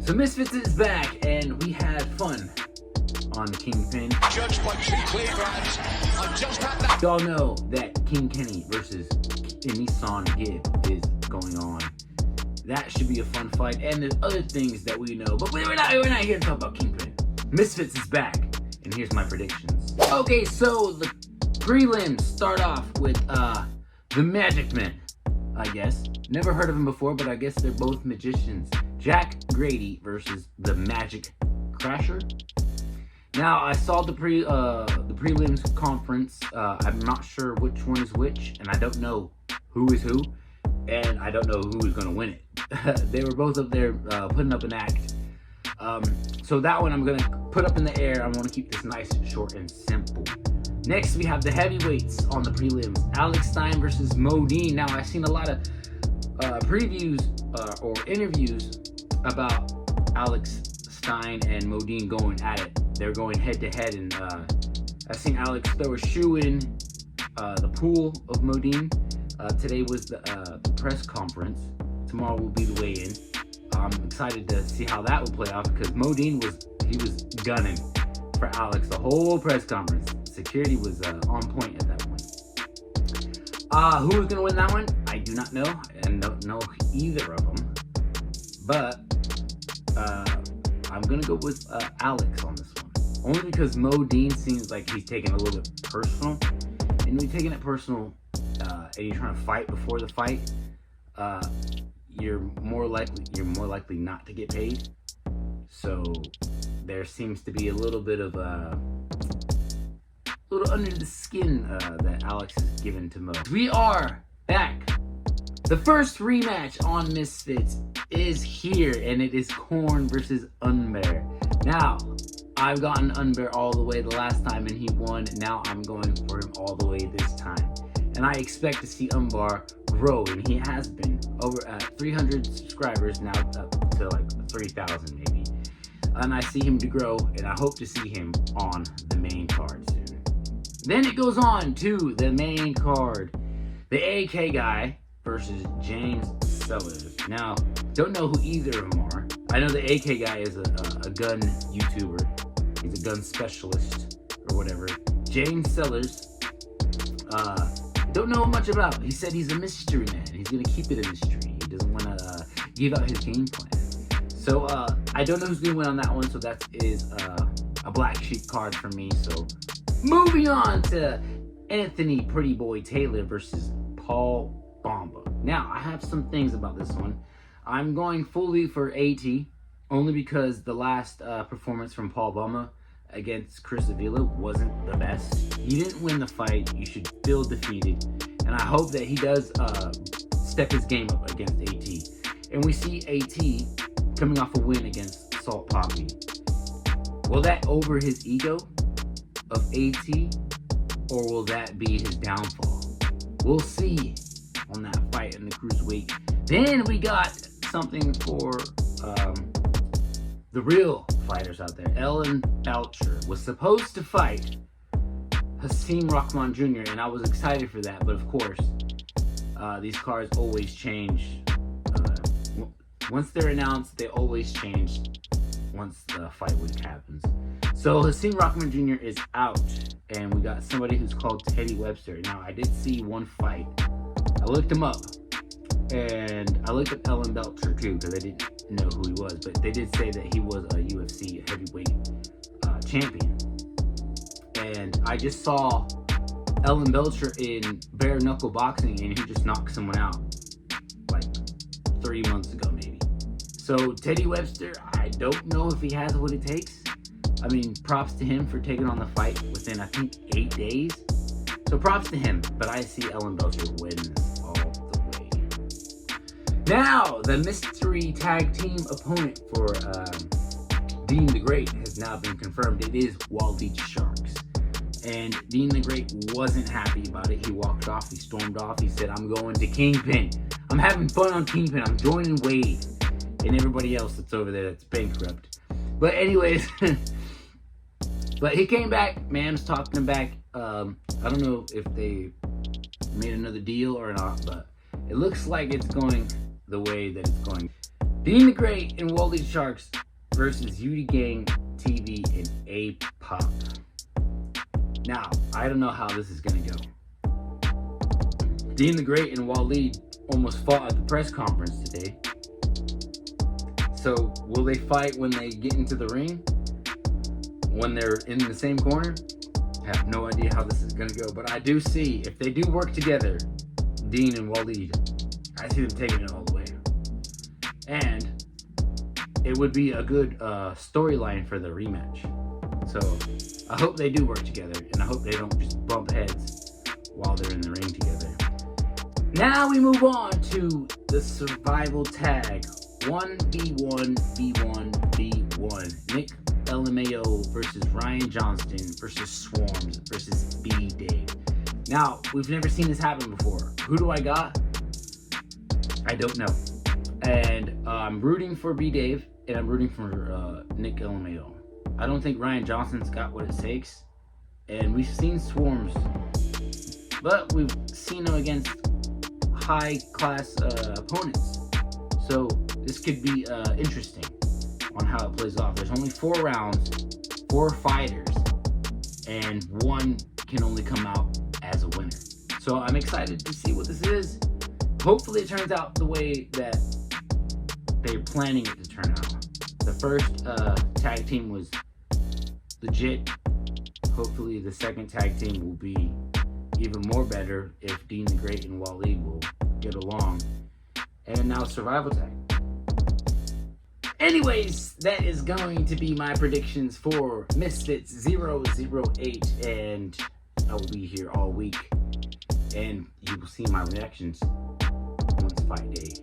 So Misfits is back, and we had fun on Kingpin. Judged by two clear grabs. I've just had that. Y'all know that King Kenny versus Nissan Gibb is going on. That should be a fun fight, and there's other things that we know, but we're not here to talk about Kingpin. Misfits is back, and here's my predictions. Okay, so the prelims start off with the Magic Man, I guess. Never heard of him before, but I guess they're both magicians. Jack Grady versus the Magic Crasher. Now, I saw the prelims conference. I'm not sure which one is which, and I don't know who is who, and I don't know who is going to win it. They were both up there putting up an act. So that one I'm going to put up in the air. I want to keep this nice, short, and simple. Next, we have the heavyweights on the prelims. Alex Stein versus Modine. Now, I've seen a lot of previews or interviews about Alex Stein and Modine going at it. They're going head-to-head, and I've seen Alex throw a shoe in the pool of Modine. Today was the press conference. Tomorrow will be the weigh-in. I'm excited to see how that will play out because Modine was gunning for Alex the whole press conference. Security was on point at that point. Who is going to win that one? I do not know, and don't know either of them. But I'm going to go with Alex on this one. Only because Modine seems like he's taking it a little bit personal. And when you're taking it personal and you're trying to fight before the fight, you're more likely not to get paid. So there seems to be a little bit of a little under the skin that Alex has given to Mo. We are back. The first rematch on Misfits is here, and it is Korn versus Unbear. Now, I've gotten Unbear all the way the last time, and he won. Now I'm going for him all the way this time. And I expect to see Unbear grow, and he has been over at 300 subscribers, now up to like 3,000 maybe. And I see him to grow, and I hope to see him on the main card soon. Then it goes on to the main card. The AK guy versus James Sellers. Now, don't know who either of them are. I know the AK guy is a gun YouTuber. He's a gun specialist or whatever. James Sellers, don't know much about. He said he's a mystery man. He's going to keep it a mystery. He doesn't want to give out his game plan. So, I don't know who's going to win on that one, so that is a black sheep card for me. So, moving on to Anthony Pretty Boy Taylor versus Paul Bamba. Now, I have some things about this one. I'm going fully for AT, only because the last performance from Paul Bamba against Chris Avila wasn't the best. He didn't win the fight. You should feel defeated. And I hope that he does step his game up against AT. And we see AT coming off a win against Salt Poppy. Will that over his ego of AT, or will that be his downfall? We'll see on that fight in the cruiserweight. Then we got something for the real fighters out there. Ellen Belcher was supposed to fight Hasim Rahman Jr., and I was excited for that, but of course, these cards always change. Once they're announced, they always change once the fight week happens. So Hasim Rahman Jr. is out, and we got somebody who's called Teddy Webster. Now, I did see one fight. I looked him up, and I looked up Ellen Belcher too, because I didn't know who he was, but they did say that he was a UFC heavyweight champion. And I just saw Ellen Belcher in bare knuckle boxing, and he just knocked someone out like 3 months ago maybe. So Teddy Webster, I don't know if he has what it takes. I mean, props to him for taking on the fight within, I think, 8 days. So props to him, but I see Ellen Belcher win this all the way. Now, the mystery tag team opponent for Dean the Great has now been confirmed. It is Wally Sharks. And Dean the Great wasn't happy about it. He walked off, he stormed off, he said, I'm going to Kingpin. I'm having fun on Kingpin, I'm joining Wade and everybody else that's over there that's bankrupt. But anyways, but he came back, Mam's talking him back. I don't know if they made another deal or not, but it looks like it's going the way that it's going. Dean the Great and Wally Sharks versus UD Gang TV and A-Pop. Now, I don't know how this is going to go. Dean the Great and Waleed almost fought at the press conference today. So, will they fight when they get into the ring? When they're in the same corner? I have no idea how this is going to go. But I do see, if they do work together, Dean and Waleed, I see them taking it all the way. And it would be a good storyline for the rematch. So, I hope they do work together. And I hope they don't just bump heads while they're in the ring together. Now we move on to the survival tag. 1v1, v1, v1. Nick LMAO versus Ryan Johnston versus Swarms versus B-Dave. Now, we've never seen this happen before. Who do I got? I don't know. And I'm rooting for B-Dave, and I'm rooting for Nick LMAO. I don't think Ryan Johnston's got what it takes. And we've seen Swarms, but we've seen him against high-class opponents. So this could be interesting on how it plays off. There's only 4 rounds, 4 fighters, and 1 can only come out as a winner. So I'm excited to see what this is. Hopefully it turns out the way that they're planning it to turn out. The first tag team was legit. Hopefully the second tag team will be even more better if Dean the Great and Waleed will get along. And now survival tag. Anyways, that is going to be my predictions for Misfits 008, and I will be here all week, and you will see my reactions once fight day